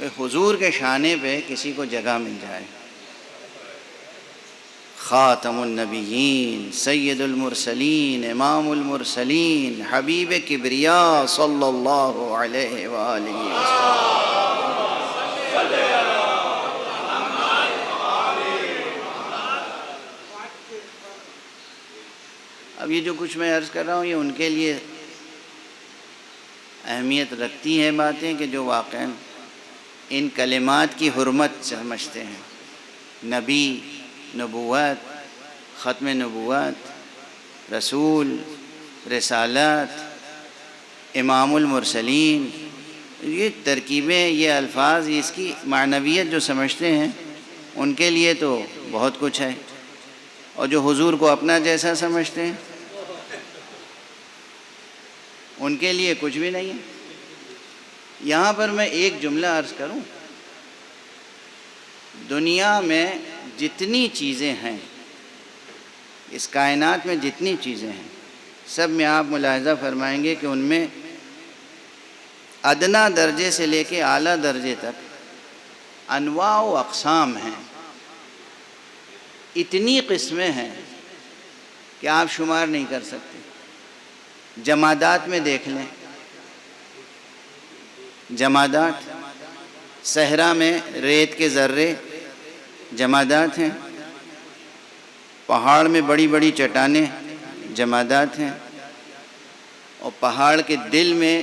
کہ حضور کے شانے پہ کسی کو جگہ مل جائے۔ خاتم النبیین، سید المرسلین، امام المرسلین، حبیب کبریا صلی اللہ علیہ وآلہ وسلم۔ اب یہ جو کچھ میں عرض کر رہا ہوں یہ ان کے لیے اہمیت رکھتی ہیں باتیں کہ جو واقعاً ان کلمات کی حرمت سمجھتے ہیں۔ نبی، نبوت، ختم نبوت، رسول، رسالت، امام المرسلین، یہ ترکیبیں، یہ الفاظ، اس کی معنویت جو سمجھتے ہیں ان کے لیے تو بہت کچھ ہے، اور جو حضور کو اپنا جیسا سمجھتے ہیں ان کے لیے کچھ بھی نہیں ہے۔ یہاں پر میں ایک جملہ عرض کروں، دنیا میں جتنی چیزیں ہیں، اس کائنات میں جتنی چیزیں ہیں، سب میں آپ ملاحظہ فرمائیں گے کہ ان میں ادنا درجے سے لے کے اعلیٰ درجے تک انواع و اقسام ہیں، اتنی قسمیں ہیں کہ آپ شمار نہیں کر سکتے۔ جمادات میں دیکھ لیں، جمادات، صحرا میں ریت کے ذرے جمادات ہیں، پہاڑ میں بڑی بڑی چٹانیں جمادات ہیں، اور پہاڑ کے دل میں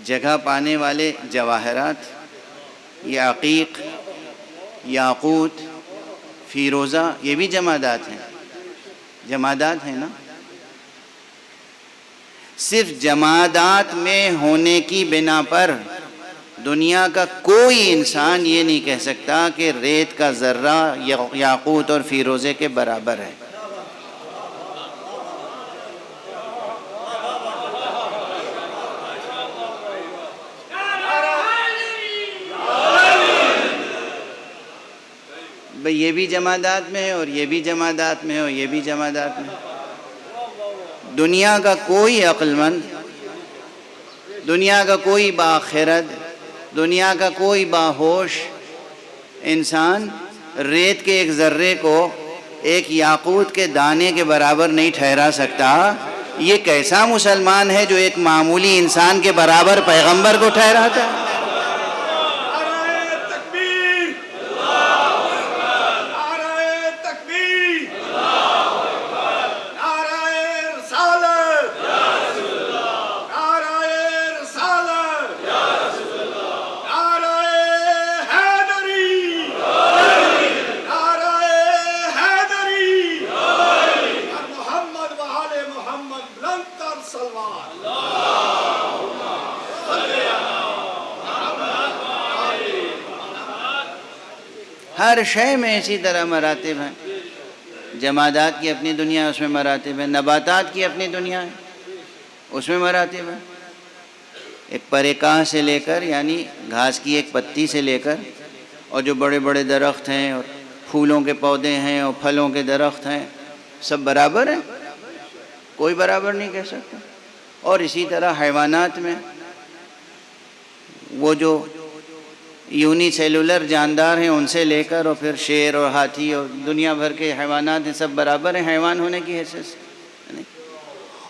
جگہ پانے والے جواہرات، یہ عقیق، یاقوت، فیروزہ، یہ بھی جمادات ہیں۔ جمادات ہیں نا؟ صرف جمادات میں ہونے کی بنا پر دنیا کا کوئی انسان یہ نہیں کہہ سکتا کہ ریت کا ذرہ یاقوت اور فیروزے کے برابر ہے۔ بھئی یہ بھی جمادات میں ہے اور یہ بھی جمادات میں ہے اور یہ بھی جمادات میں ہے۔ دنیا کا کوئی عقل مند، دنیا کا کوئی باخرد، دنیا کا کوئی باہوش انسان ریت کے ایک ذرے کو ایک یاقوت کے دانے کے برابر نہیں ٹھہرا سکتا۔ یہ کیسا مسلمان ہے جو ایک معمولی انسان کے برابر پیغمبر کو ٹھہراتا ہے؟ ہر شے میں اسی طرح مراتب ہیں۔ جمادات کی اپنی دنیا ہے، اس میں مراتب ہیں۔ نباتات کی اپنی دنیا ہے، اس میں مراتب ہیں۔ ایک پرکاہ سے لے کر، یعنی گھاس کی ایک پتی سے لے کر، اور جو بڑے بڑے درخت ہیں اور پھولوں کے پودے ہیں اور پھلوں کے درخت ہیں، سب برابر ہیں، کوئی برابر نہیں کہہ سکتا۔ اور اسی طرح حیوانات میں وہ جو یونی سیلولر جاندار ہیں ان سے لے کر، اور پھر شیر اور ہاتھی اور دنیا بھر کے حیوانات ہیں، سب برابر ہیں حیوان ہونے کی حیثیت سے۔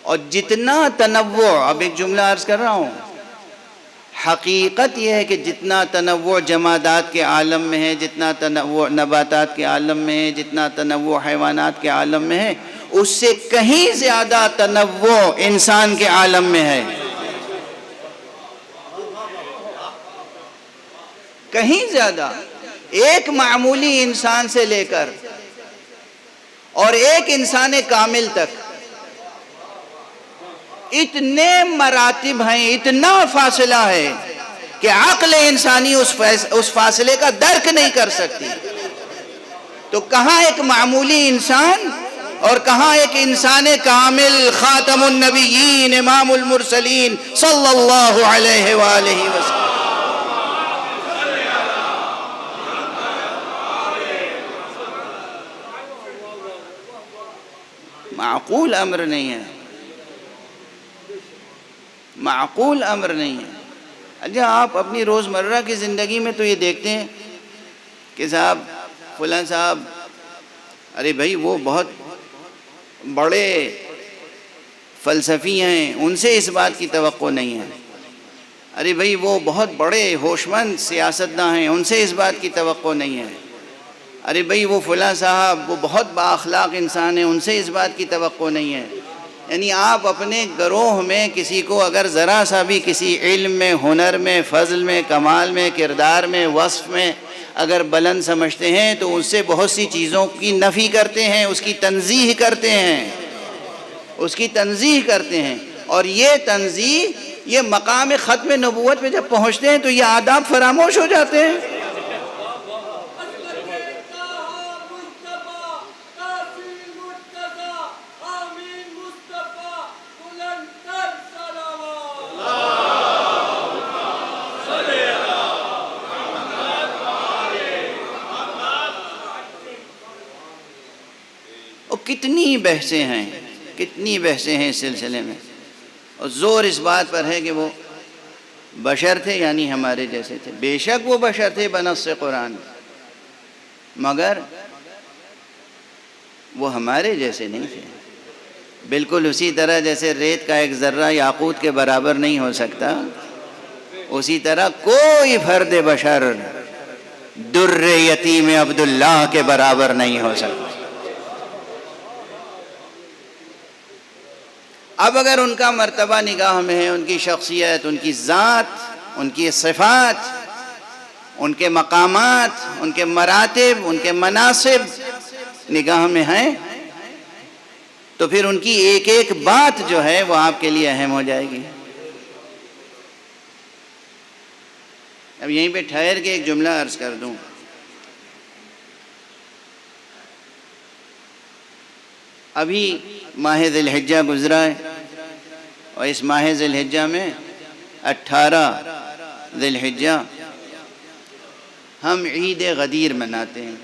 اور جتنا تنوع، اب ایک جملہ عرض کر رہا ہوں، حقیقت یہ ہے کہ جتنا تنوع جمادات کے عالم میں ہے، جتنا تنوع نباتات کے عالم میں ہے، جتنا تنوع حیوانات کے عالم میں ہے، اس سے کہیں زیادہ تنوع انسان کے عالم میں ہے، کہیں زیادہ۔ ایک معمولی انسان سے لے کر اور ایک انسان کامل تک اتنے مراتب ہیں، اتنا فاصلہ ہے کہ عقل انسانی اس فاصلے کا درک نہیں کر سکتی۔ تو کہاں ایک معمولی انسان اور کہاں ایک انسان کامل، خاتم النبیین، امام المرسلین صلی اللہ علیہ وآلہ وسلم۔ معقول امر نہیں ہے، معقول امر نہیں ہے۔ اچھا آپ اپنی روزمرہ کی زندگی میں تو یہ دیکھتے ہیں کہ صاحب فلاں صاحب، ارے بھائی وہ بہت بڑے فلسفی ہیں، ان سے اس بات کی توقع نہیں ہے. ارے بھائی وہ بہت بڑے ہوشمند سیاستداں ہیں، ان سے اس بات کی توقع نہیں ہے. ارے بھائی وہ فلاں صاحب وہ بہت بااخلاق انسان ہیں، ان سے اس بات کی توقع نہیں ہے. یعنی آپ اپنے گروہ میں کسی کو اگر ذرا سا بھی کسی علم میں، ہنر میں، فضل میں، کمال میں، کردار میں، وصف میں اگر بلند سمجھتے ہیں تو اس سے بہت سی چیزوں کی نفی کرتے ہیں، اس کی تنزیہ کرتے ہیں، اس کی تنزیہ کرتے ہیں. اور یہ تنزیہ، یہ مقام ختم نبوت پہ جب پہنچتے ہیں تو یہ آداب فراموش ہو جاتے ہیں. اور کتنی بحثیں ہیں، کتنی بحثیں ہیں اس سلسلے میں، اور زور اس بات پر ہے کہ وہ بشر تھے، یعنی ہمارے جیسے تھے. بے شک وہ بشر تھے بنص قرآن، مگر وہ ہمارے جیسے نہیں تھے. بالکل اسی طرح جیسے ریت کا ایک ذرہ یاقوت کے برابر نہیں ہو سکتا، اسی طرح کوئی فرد بشر در یتیم عبداللہ کے برابر نہیں ہو سکتا. اب اگر ان کا مرتبہ نگاہ میں ہے، ان کی شخصیت، ان کی ذات، ان کی صفات، ان کے مقامات، ان کے مراتب، ان کے مناصب نگاہ میں ہیں، تو پھر ان کی ایک ایک بات جو ہے وہ آپ کے لیے اہم ہو جائے گی. اب یہیں پہ ٹھہر کے ایک جملہ عرض کر دوں. ابھی ماہ ذی الحجہ گزرا ہے، اور اس ماہ ذی الحجہ میں 18 ذی الحجہ ہم عید غدیر مناتے ہیں.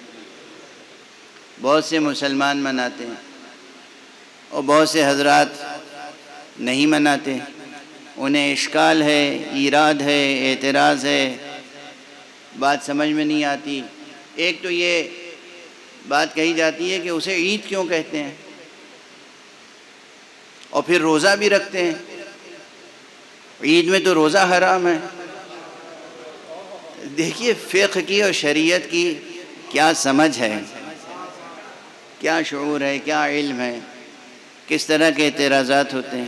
بہت سے مسلمان مناتے ہیں اور بہت سے حضرات نہیں مناتے. انہیں اشکال ہے، ایراد ہے، اعتراض ہے، بات سمجھ میں نہیں آتی. ایک تو یہ بات کہی جاتی ہے کہ اسے عید کیوں کہتے ہیں، اور پھر روزہ بھی رکھتے ہیں. عید میں تو روزہ حرام ہے. دیکھیے فقہ کی اور شریعت کی کیا سمجھ ہے، کیا شعور ہے، کیا علم ہے، کس طرح کے اعتراضات ہوتے ہیں.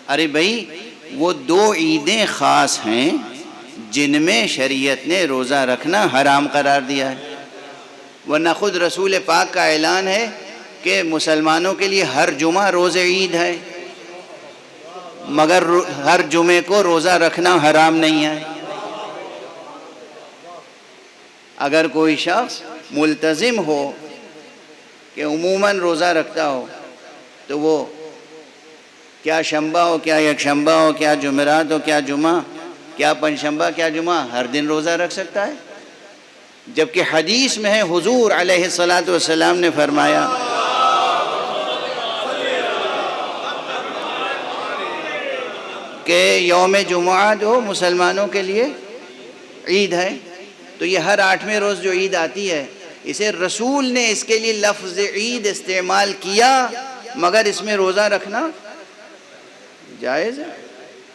ارے بھائی وہ 2 عیدیں خاص ہیں جن میں شریعت نے روزہ رکھنا حرام قرار دیا ہے، ورنہ خود رسول پاک کا اعلان ہے کہ مسلمانوں کے لیے ہر جمعہ روز عید ہے، مگر ہر جمعے کو روزہ رکھنا حرام نہیں ہے. اگر کوئی شخص ملتزم ہو کہ عموماً روزہ رکھتا ہو تو وہ کیا شنبہ ہو، کیا یکشنبہ ہو، کیا جمعرات ہو، کیا جمعہ، کیا پنجشنبہ، کیا جمعہ، ہر دن روزہ رکھ سکتا ہے. جبکہ حدیث میں ہے، حضور علیہ الصلاۃ والسلام نے فرمایا کہ یوم جمعہ جو مسلمانوں کے لیے عید ہے. تو یہ ہر 8ویں روز جو عید آتی ہے، اسے رسول نے اس کے لیے لفظ عید استعمال کیا، مگر اس میں روزہ رکھنا جائز ہے.